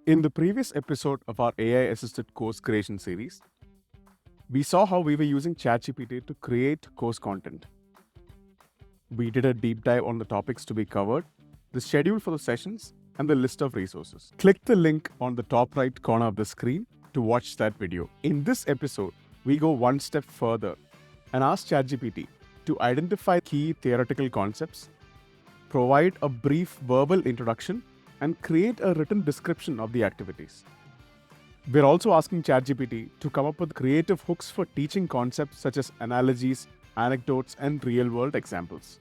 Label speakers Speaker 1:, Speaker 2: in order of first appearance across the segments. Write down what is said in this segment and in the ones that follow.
Speaker 1: In the previous episode of our AI-assisted course creation series, we saw how we were using ChatGPT to create course content. We did a deep dive on the topics to be covered, the schedule for the sessions, and the list of resources. Click the link on the top right corner of the screen to watch that video. In this episode, we go one step further and ask ChatGPT to identify key theoretical concepts, provide a brief verbal introduction, and create a written description of the activities. We're also asking ChatGPT to come up with creative hooks for teaching concepts such as analogies, anecdotes, and real-world examples.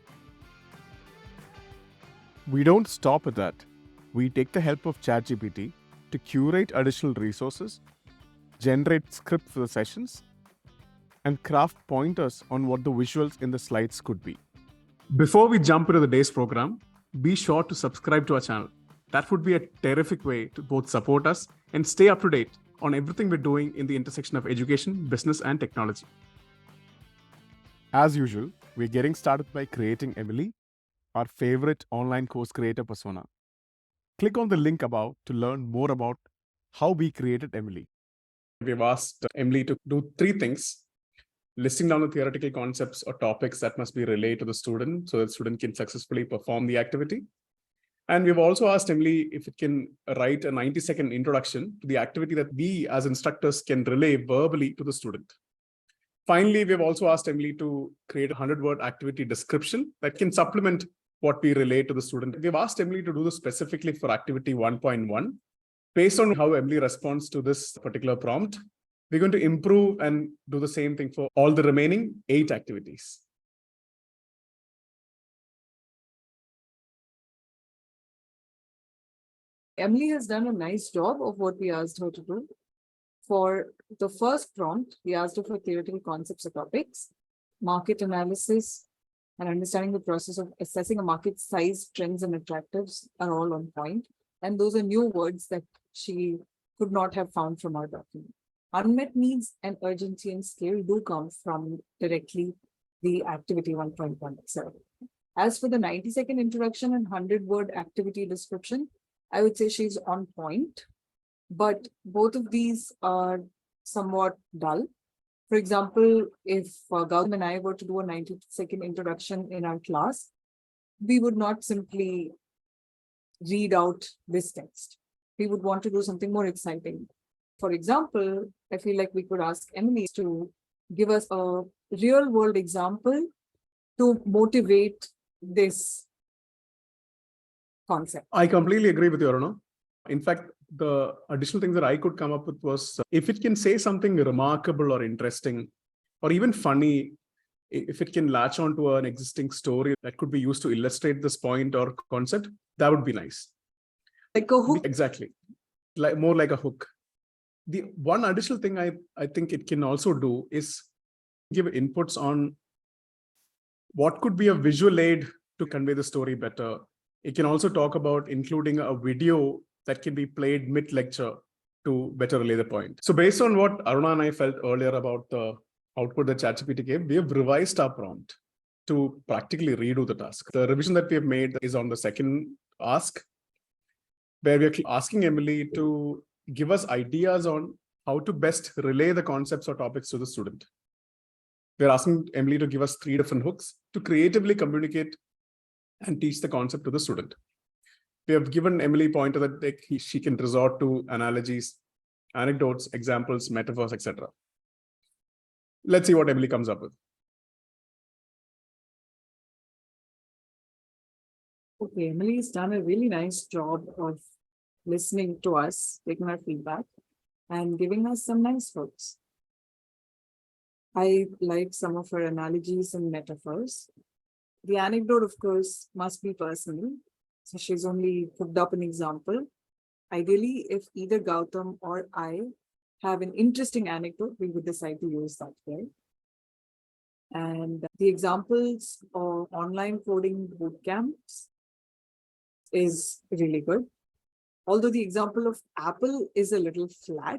Speaker 1: We don't stop at that. We take the help of ChatGPT to curate additional resources, generate script for the sessions, and craft pointers on what the visuals in the slides could be. Before we jump into the day's program, be sure to subscribe to our channel. That would be a terrific way to both support us and stay up to date on everything we're doing in the intersection of education, business, and technology. As usual, we're getting started by creating Emily, our favorite online course creator persona. Click on the link above to learn more about how we created Emily. We've asked Emily to do three things: listing down the theoretical concepts or topics that must be relayed to the student so that the student can successfully perform the activity. And we've also asked Emily if it can write a 90-second introduction to the activity that we as instructors can relay verbally to the student. Finally, we've also asked Emily to create a 100-word activity description that can supplement what we relay to the student. We've asked Emily to do this specifically for activity 1.1. Based on how Emily responds to this particular prompt, we're going to improve and do the same thing for all the remaining 8 activities.
Speaker 2: Emily has done a nice job of what we asked her to do. For the first prompt, we asked her for theoretical concepts or topics, market analysis, and understanding the process of assessing a market size, trends, and attractives are all on point. And those are new words that she could not have found from our document. Unmet needs and urgency and scale do come from directly the activity 1.1 itself. As for the 90-second introduction and 100-word activity description, I would say she's on point, but both of these are somewhat dull. For example, if Gautam and I were to do a 90-second introduction in our class, we would not simply read out this text. We would want to do something more exciting. For example, I feel like we could ask Emily to give us a real-world example to motivate this concept.
Speaker 1: I completely agree with you, Aruna. In fact, the additional thing that I could come up with was if it can say something remarkable or interesting or even funny, if it can latch onto an existing story that could be used to illustrate this point or concept, that would be nice.
Speaker 2: Like a hook?
Speaker 1: Exactly. More like a hook. The one additional thing I think it can also do is give inputs on what could be a visual aid to convey the story better. It can also talk about including a video that can be played mid-lecture to better relay the point. So based on what Aruna and I felt earlier about the output that ChatGPT gave, we have revised our prompt to practically redo the task. The revision that we have made is on the second ask, where we are asking Emily to give us ideas on how to best relay the concepts or topics to the student. We're asking Emily to give us 3 different hooks to creatively communicate and teach the concept to the student. We have given Emily pointer that she can resort to analogies, anecdotes, examples, metaphors, etc. Let's see what Emily comes up with.
Speaker 2: Okay, Emily's done a really nice job of listening to us, taking our feedback, and giving us some nice hooks. I like some of her analogies and metaphors. The anecdote, of course, must be personal. So she's only hooked up an example. Ideally, if either Gautam or I have an interesting anecdote, we would decide to use that here. And the examples of online coding bootcamps is really good. Although the example of Apple is a little flat,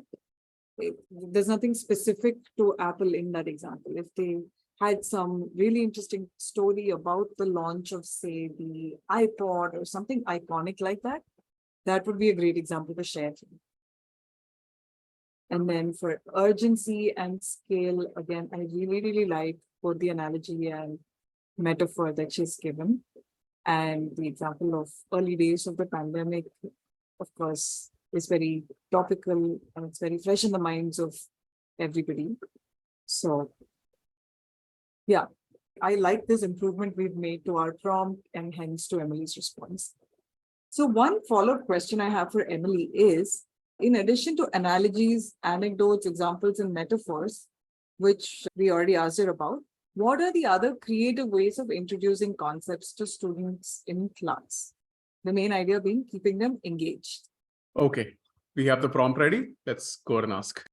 Speaker 2: there's nothing specific to Apple in that example. If they had some really interesting story about the launch of, say, the iPod or something iconic like that, That would be a great example to share. And then for urgency and scale, again, I really, really like both the analogy and metaphor that she's given. And the example of early days of the pandemic, of course, is very topical and it's very fresh in the minds of everybody. So, yeah, I like this improvement we've made to our prompt and hence to Emily's response. So one follow-up question I have for Emily is, in addition to analogies, anecdotes, examples, and metaphors, which we already asked her about, what are the other creative ways of introducing concepts to students in class? The main idea being keeping them engaged.
Speaker 1: Okay, we have the prompt ready. Let's go ahead and ask.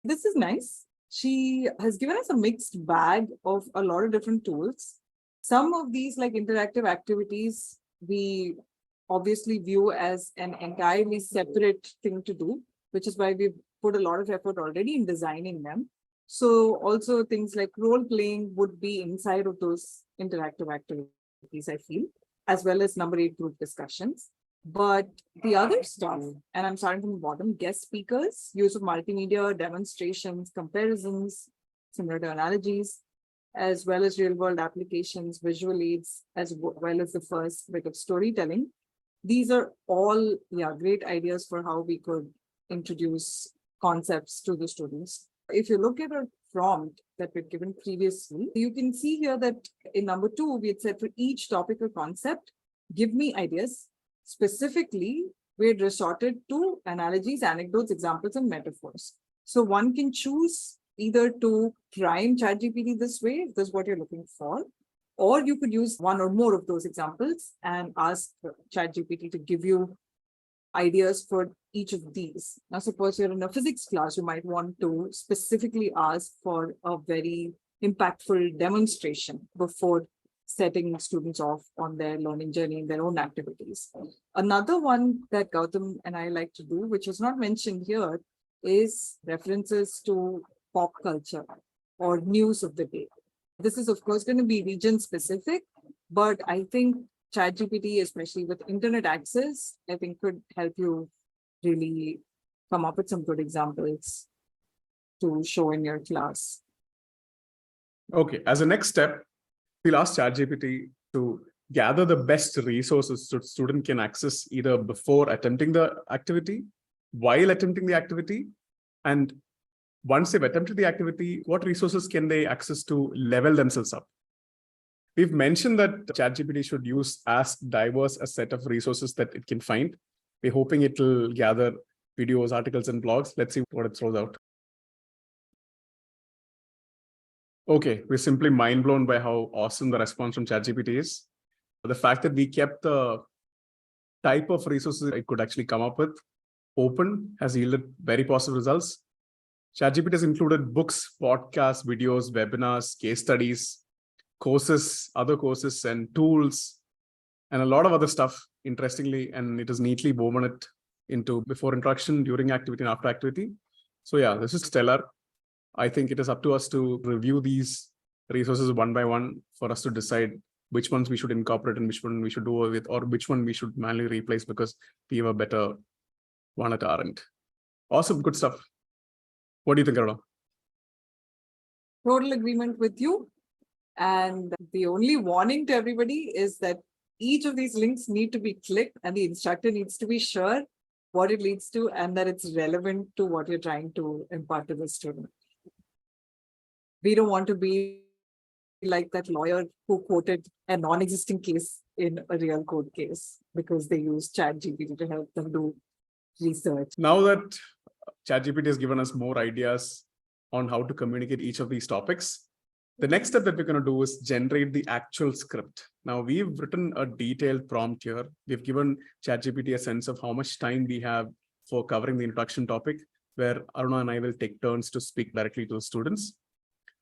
Speaker 2: This is nice. She has given us a mixed bag of a lot of different tools. Some of these, like interactive activities, we obviously view as an entirely separate thing to do, which is why we've put a lot of effort already in designing them. So also things like role playing would be inside of those interactive activities, I feel, as well as number 8 group discussions. But the other stuff, and I'm starting from the bottom, guest speakers, use of multimedia, demonstrations, comparisons, similar to analogies, as well as real world applications, visual aids, as well as the first bit of storytelling. These are all great ideas for how we could introduce concepts to the students. If you look at a prompt that we've given previously, you can see here that in number 2, we had said for each topic or concept, give me ideas. Specifically, we had resorted to analogies, anecdotes, examples, and metaphors. So one can choose either to prime ChatGPT this way, if this is what you're looking for, or you could use one or more of those examples and ask ChatGPT to give you ideas for each of these. Now, suppose you're in a physics class, you might want to specifically ask for a very impactful demonstration before setting students off on their learning journey in their own activities. Another one that Gautam and I like to do, which is not mentioned here, is references to pop culture or news of the day. This is, of course, going to be region specific, but I think ChatGPT, especially with internet access, I think could help you really come up with some good examples to show in your class.
Speaker 1: Okay, as a next step, we'll ask ChatGPT to gather the best resources so student can access either before attempting the activity, while attempting the activity, and once they've attempted the activity, what resources can they access to level themselves up? We've mentioned that ChatGPT should use as diverse a set of resources that it can find. We're hoping it will gather videos, articles, and blogs. Let's see what it throws out. Okay, we're simply mind blown by how awesome the response from ChatGPT is. The fact that we kept the type of resources it could actually come up with open has yielded very positive results. ChatGPT has included books, podcasts, videos, webinars, case studies, courses, other courses, and tools, and a lot of other stuff, interestingly, and it is neatly woven it into before introduction, during activity, and after activity. So yeah, this is stellar. I think it is up to us to review these resources one by one for us to decide which ones we should incorporate and which one we should do with, or which one we should manually replace because we have a better one at our end. Awesome, good stuff. What do you think, Aruna?
Speaker 2: Total agreement with you. And the only warning to everybody is that each of these links need to be clicked and the instructor needs to be sure what it leads to and that it's relevant to what you're trying to impart to the student. We don't want to be like that lawyer who quoted a non-existing case in a real court case because they used ChatGPT to help them do research.
Speaker 1: Now that ChatGPT has given us more ideas on how to communicate each of these topics, the next step that we're going to do is generate the actual script. Now, we've written a detailed prompt here. We've given ChatGPT a sense of how much time we have for covering the introduction topic, where Aruna and I will take turns to speak directly to the students.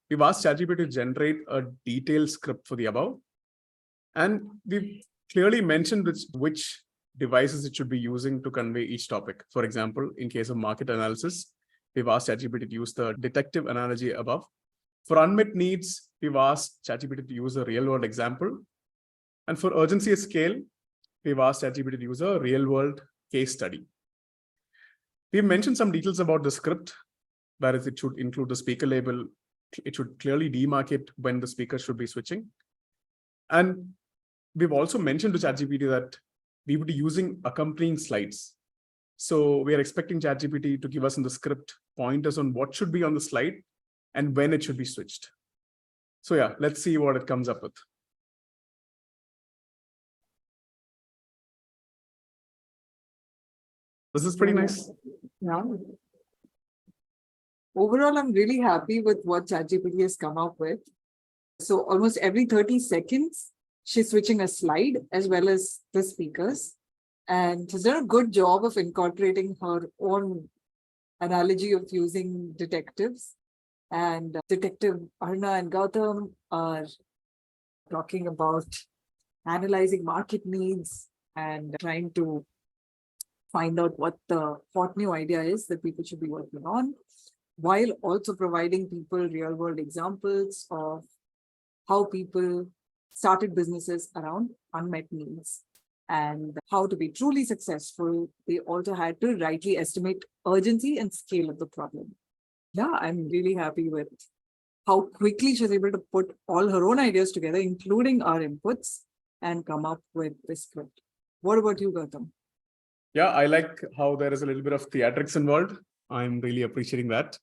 Speaker 1: We've asked ChatGPT to generate a detailed script for the above. And we've clearly mentioned which devices it should be using to convey each topic. For example, in case of market analysis, we've asked ChatGPT to use the detective analogy above. For unmet needs, we've asked ChatGPT to use a real-world example. And for urgency scale, we've asked ChatGPT to use a real-world case study. We've mentioned some details about the script, whereas it should include the speaker label. It should clearly demarcate when the speaker should be switching. And we've also mentioned to ChatGPT that we would be using accompanying slides. So we are expecting ChatGPT to give us in the script pointers on what should be on the slide and when it should be switched. So yeah, let's see what it comes up with. This is pretty nice.
Speaker 2: Yeah. Overall, I'm really happy with what ChatGPT has come up with. So almost every 30 seconds, she's switching a slide as well as the speakers. And she's done a good job of incorporating her own analogy of using detectives. And Detective Arna and Gautam are talking about analyzing market needs and trying to find out what the hot new idea is that people should be working on, while also providing people real world examples of how people started businesses around unmet needs and how to be truly successful. They also had to rightly estimate urgency and scale of the problem. Yeah, I'm really happy with how quickly she's able to put all her own ideas together, including our inputs, and come up with this script. What about you, Gautam?
Speaker 1: Yeah, I like how there is a little bit of theatrics involved. I'm really appreciating that.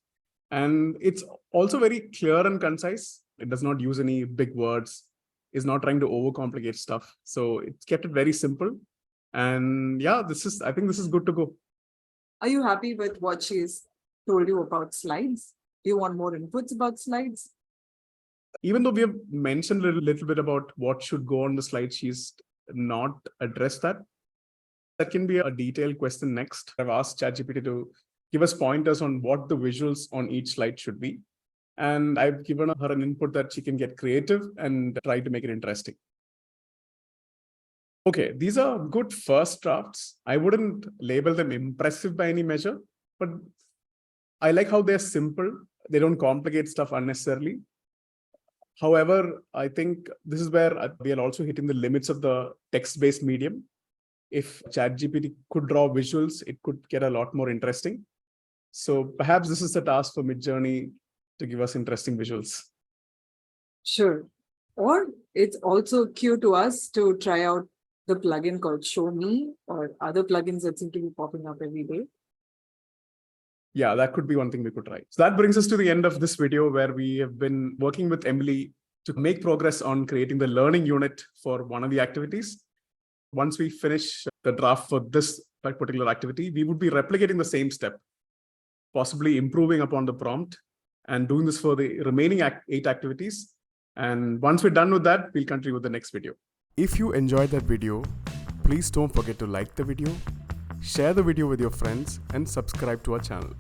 Speaker 1: And it's also very clear and concise. It does not use any big words, is not trying to overcomplicate stuff. So it's kept it very simple. And yeah, I think this is good to go.
Speaker 2: Are you happy with what she's told you about slides? Do you want more inputs about slides?
Speaker 1: Even though we have mentioned a little bit about what should go on the slide, she's not addressed that. That can be a detailed question next. I've asked ChatGPT to give us pointers on what the visuals on each slide should be. And I've given her an input that she can get creative and try to make it interesting. Okay, these are good first drafts. I wouldn't label them impressive by any measure, but I like how they're simple. They don't complicate stuff unnecessarily. However, I think this is where we are also hitting the limits of the text-based medium. If ChatGPT could draw visuals, it could get a lot more interesting. So perhaps this is the task for Midjourney to give us interesting visuals.
Speaker 2: Sure. Or it's also cute to us to try out the plugin called Show Me or other plugins that seem to be popping up every day.
Speaker 1: Yeah, that could be one thing we could try. So that brings us to the end of this video where we have been working with Emily to make progress on creating the learning unit for one of the activities. Once we finish the draft for this particular activity, we would be replicating the same step, possibly improving upon the prompt and doing this for the remaining 8 activities. And once we're done with that, we'll continue with the next video. If you enjoyed that video, please don't forget to like the video, share the video with your friends, and subscribe to our channel.